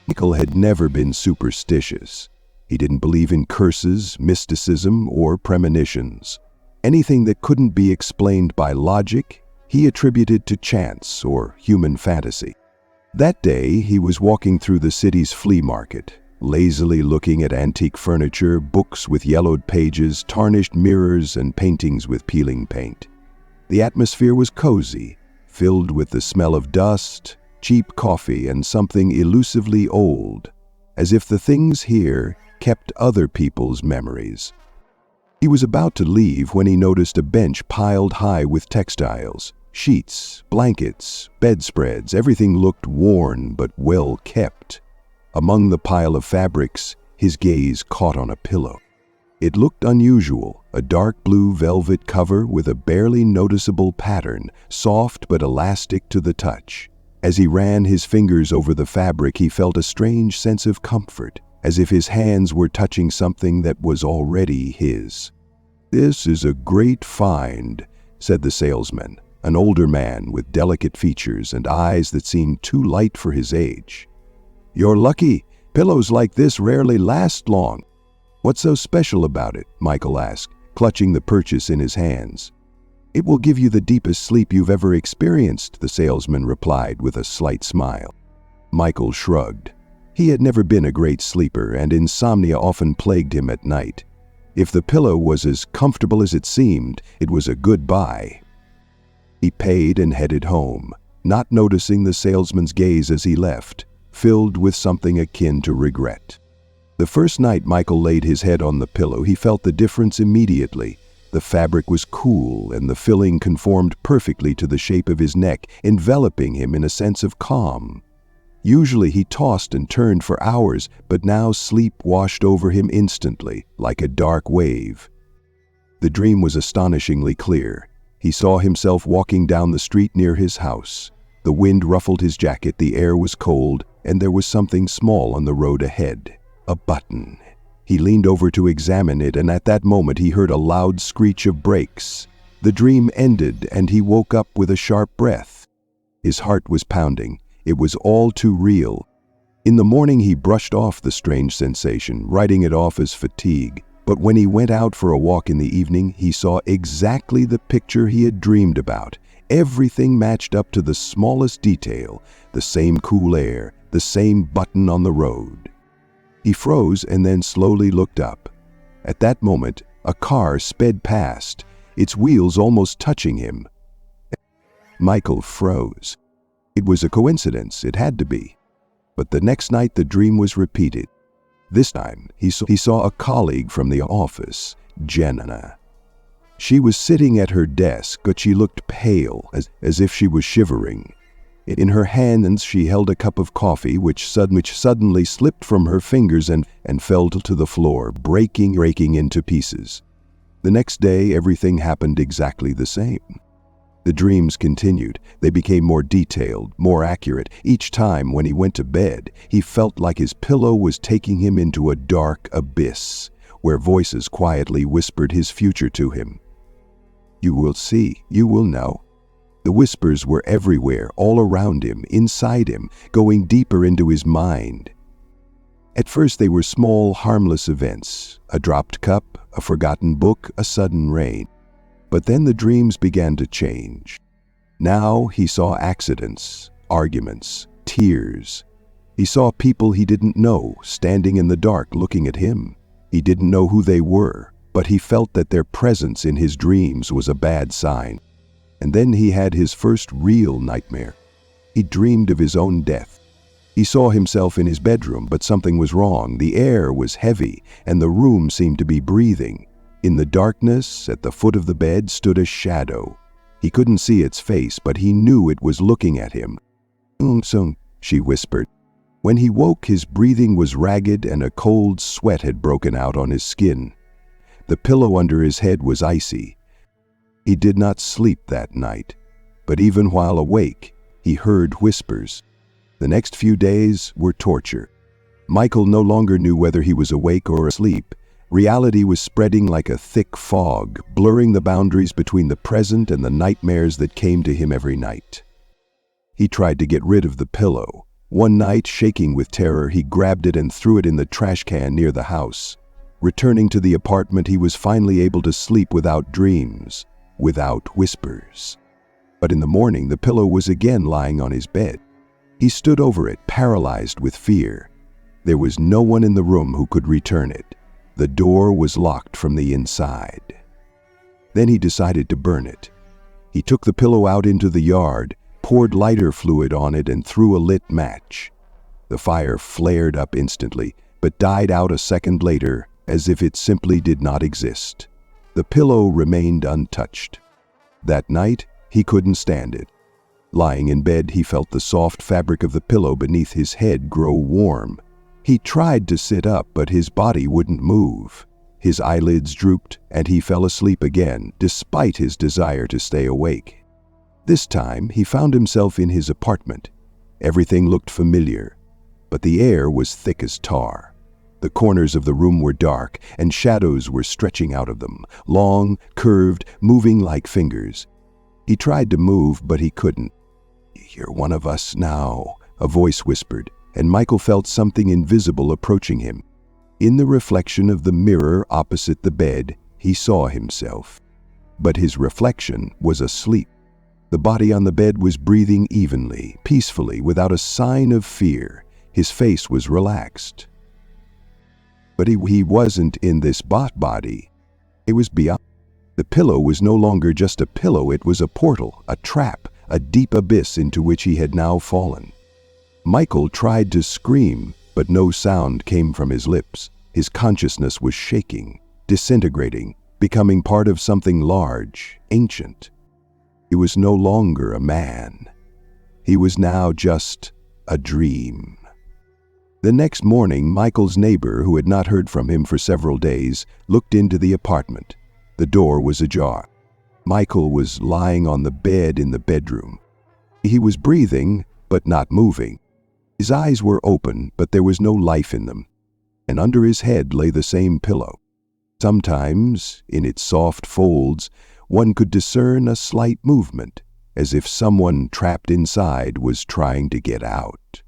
Michael had never been superstitious. He didn't believe in curses, mysticism, or premonitions. Anything that couldn't be explained by logic, he attributed to chance or human fantasy. That day, he was walking through the city's flea market, lazily looking at antique furniture, books with yellowed pages, tarnished mirrors, and paintings with peeling paint. The atmosphere was cozy, filled with the smell of dust, cheap coffee, and something elusively old, as if the things here kept other people's memories. He was about to leave when he noticed a bench piled high with textiles, sheets, blankets, bedspreads. Everything looked worn but well kept. Among the pile of fabrics, his gaze caught on a pillow. It looked unusual, a dark blue velvet cover with a barely noticeable pattern, soft but elastic to the touch. As he ran his fingers over the fabric, he felt a strange sense of comfort, as if his hands were touching something that was already his. "This is a great find," said the salesman, an older man with delicate features and eyes that seemed too light for his age. "You're lucky. Pillows like this rarely last long." "What's so special about it?" Michael asked, clutching the purchase in his hands. "It will give you the deepest sleep you've ever experienced," the salesman replied with a slight smile. Michael shrugged. He had never been a great sleeper, and insomnia often plagued him at night. If the pillow was as comfortable as it seemed, it was a good buy. He paid and headed home, not noticing the salesman's gaze as he left, filled with something akin to regret. The first night Michael laid his head on the pillow, he felt the difference immediately. The fabric was cool, and the filling conformed perfectly to the shape of his neck, enveloping him in a sense of calm. Usually he tossed and turned for hours, but now sleep washed over him instantly, like a dark wave. The dream was astonishingly clear. He saw himself walking down the street near his house. The wind ruffled his jacket, the air was cold, and there was something small on the road ahead. A button. He leaned over to examine it, and at that moment he heard a loud screech of brakes. The dream ended, and he woke up with a sharp breath. His heart was pounding. It was all too real. In the morning he brushed off the strange sensation, writing it off as fatigue. But when he went out for a walk in the evening, he saw exactly the picture he had dreamed about. Everything matched up to the smallest detail, the same cool air, the same button on the road. He froze and then slowly looked up. At that moment, a car sped past, its wheels almost touching him. Michael froze. It was a coincidence, it had to be. But the next night the dream was repeated. This time, he saw a colleague from the office, Jenna. She was sitting at her desk, but she looked pale, as if she was shivering. In her hands she held a cup of coffee, which suddenly slipped from her fingers and fell to the floor, breaking into pieces. The next day, everything happened exactly the same. The dreams continued. They became more detailed, more accurate. Each time when he went to bed, he felt like his pillow was taking him into a dark abyss, where voices quietly whispered his future to him. "You will see, you will know." The whispers were everywhere, all around him, inside him, going deeper into his mind. At first they were small, harmless events, a dropped cup, a forgotten book, a sudden rain. But then the dreams began to change. Now he saw accidents, arguments, tears. He saw people he didn't know, standing in the dark looking at him. He didn't know who they were, but he felt that their presence in his dreams was a bad sign. And then he had his first real nightmare. He dreamed of his own death. He saw himself in his bedroom, but something was wrong. The air was heavy, and the room seemed to be breathing. In the darkness, at the foot of the bed, stood a shadow. He couldn't see its face, but he knew it was looking at him. "Sung," she whispered. When he woke, his breathing was ragged and a cold sweat had broken out on his skin. The pillow under his head was icy. He did not sleep that night, but even while awake, he heard whispers. The next few days were torture. Michael no longer knew whether he was awake or asleep. Reality was spreading like a thick fog, blurring the boundaries between the present and the nightmares that came to him every night. He tried to get rid of the pillow, One night, shaking with terror, he grabbed it and threw it in the trash can near the house. Returning to the apartment, he was finally able to sleep without dreams, without whispers. But in the morning, the pillow was again lying on his bed. He stood over it, paralyzed with fear. There was no one in the room who could return it. The door was locked from the inside. Then he decided to burn it. He took the pillow out into the yard, poured lighter fluid on it, and threw a lit match. The fire flared up instantly, but died out a second later, as if it simply did not exist. The pillow remained untouched. That night, he couldn't stand it. Lying in bed, he felt the soft fabric of the pillow beneath his head grow warm. He tried to sit up, but his body wouldn't move. His eyelids drooped, and he fell asleep again, despite his desire to stay awake. This time, he found himself in his apartment. Everything looked familiar, but the air was thick as tar. The corners of the room were dark, and shadows were stretching out of them, long, curved, moving like fingers. He tried to move, but he couldn't. "You're one of us now," a voice whispered, and Michael felt something invisible approaching him. In the reflection of the mirror opposite the bed, he saw himself. But his reflection was asleep. The body on the bed was breathing evenly, peacefully, without a sign of fear. His face was relaxed. But he wasn't in this body. It was beyond. The pillow was no longer just a pillow, it was a portal, a trap, a deep abyss into which he had now fallen. Michael tried to scream, but no sound came from his lips. His consciousness was shaking, disintegrating, becoming part of something large, ancient. He was no longer a man. He was now just a dream. The next morning, Michael's neighbor, who had not heard from him for several days, looked into the apartment. The door was ajar. Michael was lying on the bed in the bedroom. He was breathing, but not moving. His eyes were open, but there was no life in them. And under his head lay the same pillow. Sometimes, in its soft folds, one could discern a slight movement, as if someone trapped inside was trying to get out.